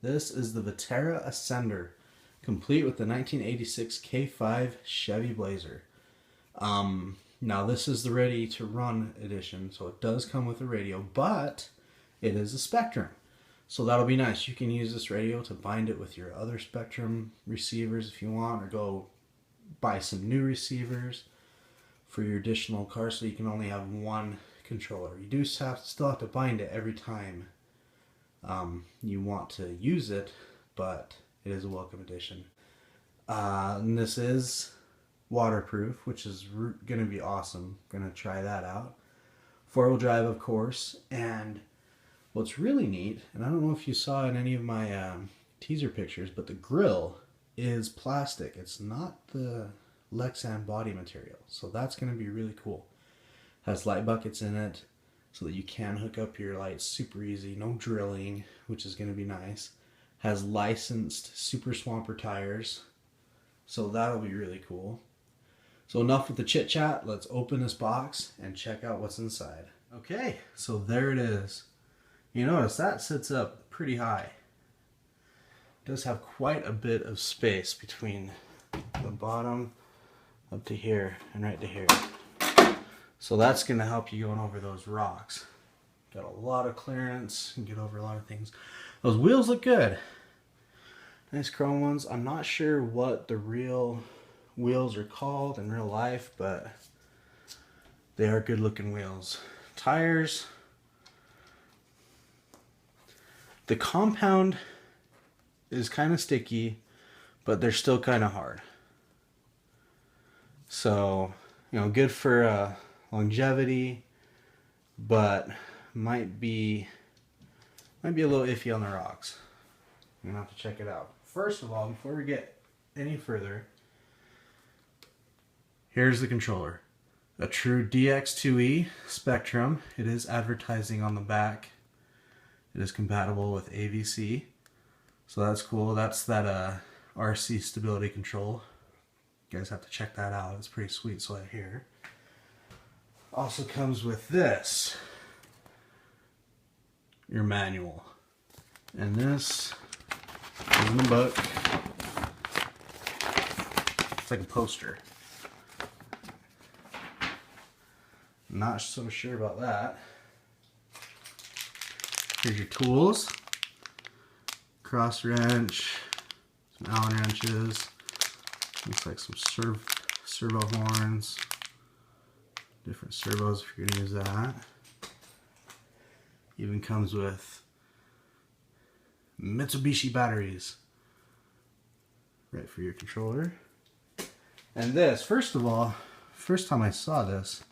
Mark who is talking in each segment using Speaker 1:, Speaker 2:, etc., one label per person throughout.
Speaker 1: This is the Vaterra Ascender, complete with the 1986 K5 Chevy Blazer. Now this is the ready to run edition, so it does come with a radio, but it is a Spectrum. So that'll be nice. You can use this radio to bind it with your other Spectrum receivers if you want, or go buy some new receivers for your additional car so you can only have one controller. You do still have to bind it every time you want to use it, but it is a welcome addition. And this is waterproof, which is going to be awesome. Going to try that out. 4-wheel drive, of course. And what's really neat, and I don't know if you saw in any of my teaser pictures, but the grill is plastic. It's not the Lexan body material, so that's going to be really cool. Has light buckets in it so that you can hook up your lights super easy, no drilling, which is going to be nice. Has licensed Super Swamper tires, so that'll be really cool. So enough with the chit chat, let's open this box and check out what's inside. Okay, so there it is. You notice that sits up pretty high. It does have quite a bit of space between the bottom up to here and right to here. So that's going to help you going over those rocks. Got a lot of clearance and get over a lot of things. Those wheels look good. Nice chrome ones. I'm not sure what the real wheels are called in real life, but they are good looking wheels. Tires. The compound is kind of sticky, but they're still kind of hard. So, you know, good for longevity, but might be a little iffy on the rocks. I'm gonna have to check it out. First of all, before we get any further, here's the controller. A true DX2E Spectrum. It is advertising on the back. It is compatible with AVC, so that's cool. That's that RC stability control. You guys have to check that out. It's pretty sweet, so I hear. Also comes with this, your manual, and this is in the book. It's like a poster. Not so sure about that. Here's your tools. Cross wrench, some Allen wrenches, looks like some servo horns, different servos if you're going to use that. Even comes with Mitsubishi batteries, right for your controller. And this, first of all, first time I saw this,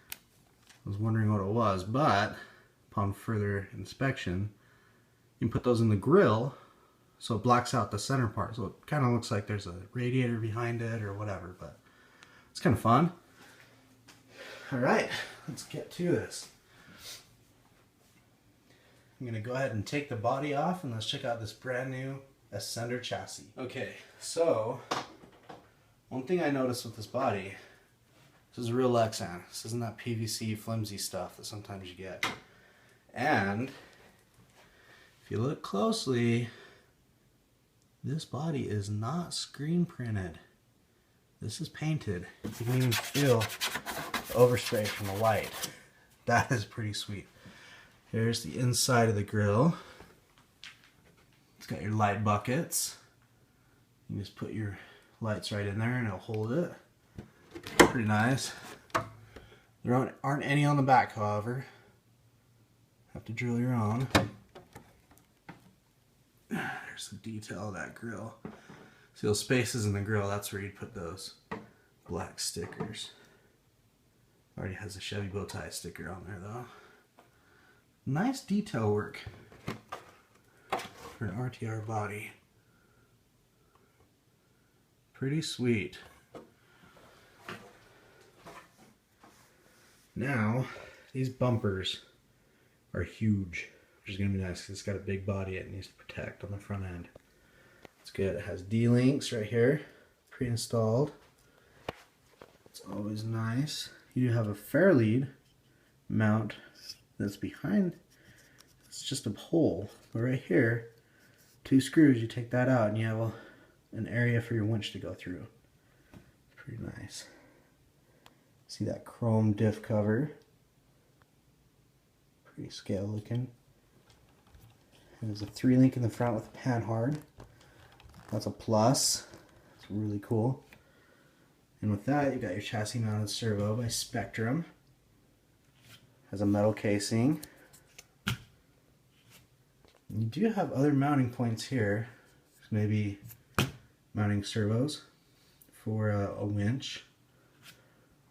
Speaker 1: I was wondering what it was, but upon further inspection, you can put those in the grill so it blacks out the center part. So it kind of looks like there's a radiator behind it or whatever, but it's kind of fun. All right, let's get to this. I'm gonna go ahead and take the body off and let's check out this brand new Ascender chassis. Okay, so one thing I noticed with this body, this is a real Lexan. This isn't that PVC flimsy stuff that sometimes you get. And if you look closely, this body is not screen printed. This is painted. You can even feel the overspray from the white. That is pretty sweet. Here's the inside of the grill. It's got your light buckets. You can just put your lights right in there and it'll hold it. Pretty nice. There aren't any on the back, however. Have to drill your own. There's the detail of that grill. See those spaces in the grill, that's where you'd put those black stickers. Already has a Chevy bow tie sticker on there though. Nice detail work for an RTR body. Pretty sweet. Now, these bumpers are huge, which is going to be nice because it's got a big body it needs to protect on the front end. It's good. It has D-links right here, pre-installed. It's always nice. You have a Fairlead mount that's behind it's just a hole. But right here, 2 screws, you take that out and you have an area for your winch to go through. Pretty nice. See that chrome diff cover? Pretty scale looking. And there's a 3-link in the front with a panhard. That's a plus. It's really cool. And with that, you got your chassis mounted servo by Spectrum. Has a metal casing. You do have other mounting points here. Maybe mounting servos for a winch,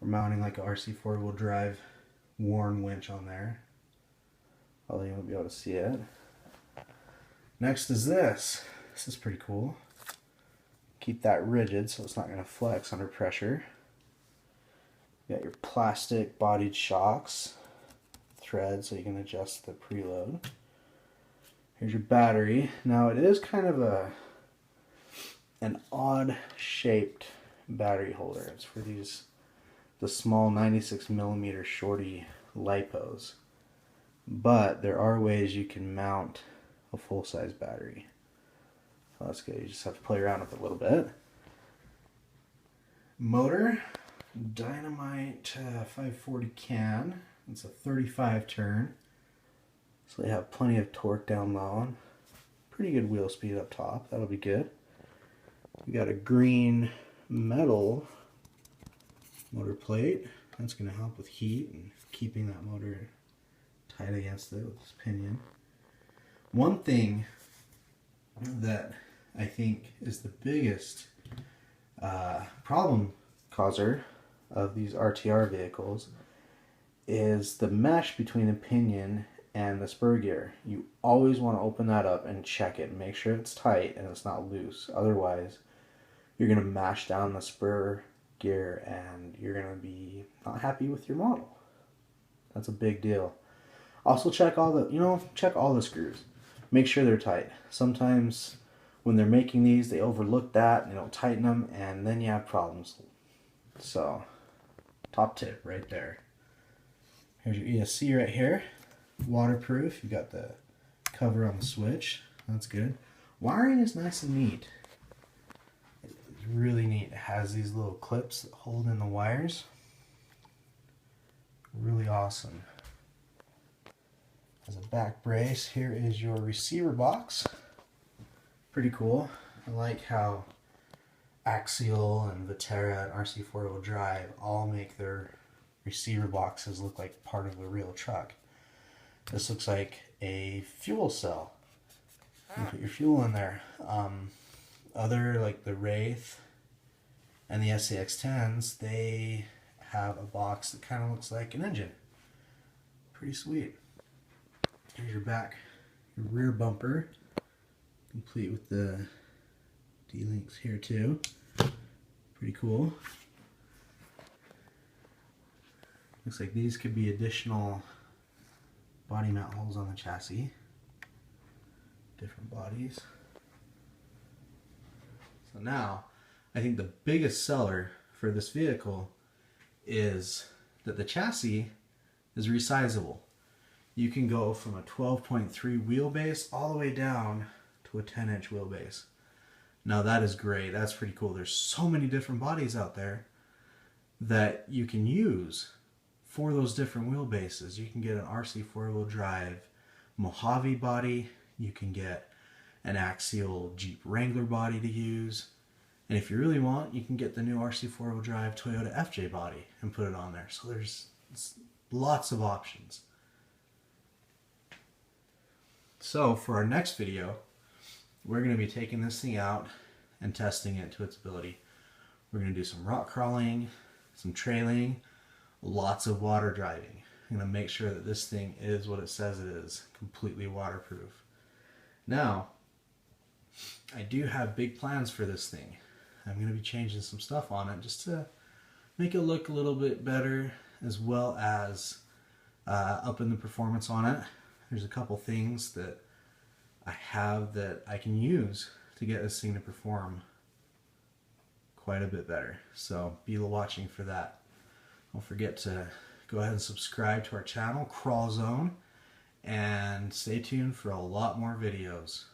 Speaker 1: or mounting like a RC 4-wheel drive worn winch on there. Although you won't be able to see it. Next is this. This is pretty cool. Keep that rigid so it's not going to flex under pressure. You got your plastic bodied shocks, thread so you can adjust the preload. Here's your battery. Now it is kind of an odd shaped battery holder. It's for the small 96mm shorty lipos. But there are ways you can mount a full-size battery. So that's good. You just have to play around with it a little bit. Motor, Dynamite 540 can. It's a 35 turn. So they have plenty of torque down low. Pretty good wheel speed up top. That'll be good. We got a green metal motor plate. That's going to help with heat and keeping that motor tight against it with this pinion. One thing that I think is the biggest problem causer of these RTR vehicles is the mesh between the pinion and the spur gear. You always want to open that up and check it and make sure it's tight and it's not loose. Otherwise, you're going to mash down the spur gear and you're going to be not happy with your model. That's a big deal. Also check all the screws. Make sure they're tight. Sometimes when they're making these, they overlook that and they don't tighten them, and then you have problems. So, top tip right there. Here's your ESC right here. Waterproof. You got the cover on the switch. That's good. Wiring is nice and neat. It's really neat. It has these little clips that hold in the wires. Really awesome. As a back brace, here is your receiver box. Pretty cool. I like how Axial and Vaterra and RC 4-wheel drive all make their receiver boxes look like part of the real truck. This looks like a fuel cell. You put your fuel in there. Other, like the Wraith and the SAX-10s, they have a box that kind of looks like an engine. Pretty sweet. Here's your rear bumper, complete with the D-links here too. Pretty cool. Looks like these could be additional body mount holes on the chassis. Different bodies. So now, I think the biggest seller for this vehicle is that the chassis is resizable. You can go from a 12.3 wheelbase all the way down to a 10-inch wheelbase. Now that is great. That's pretty cool. There's so many different bodies out there that you can use for those different wheelbases. You can get an RC 4-wheel drive Mojave body. You can get an Axial Jeep Wrangler body to use. And if you really want, you can get the new RC 4-wheel drive Toyota FJ body and put it on there. So there's lots of options. So for our next video, we're going to be taking this thing out and testing it to its ability. We're going to do some rock crawling, some trailing, lots of water driving. I'm going to make sure that this thing is what it says it is, completely waterproof. Now, I do have big plans for this thing. I'm going to be changing some stuff on it just to make it look a little bit better, as well as upping the performance on it. There's a couple things that I have that I can use to get this thing to perform quite a bit better. So be watching for that. Don't forget to go ahead and subscribe to our channel, KrawlZone, and stay tuned for a lot more videos.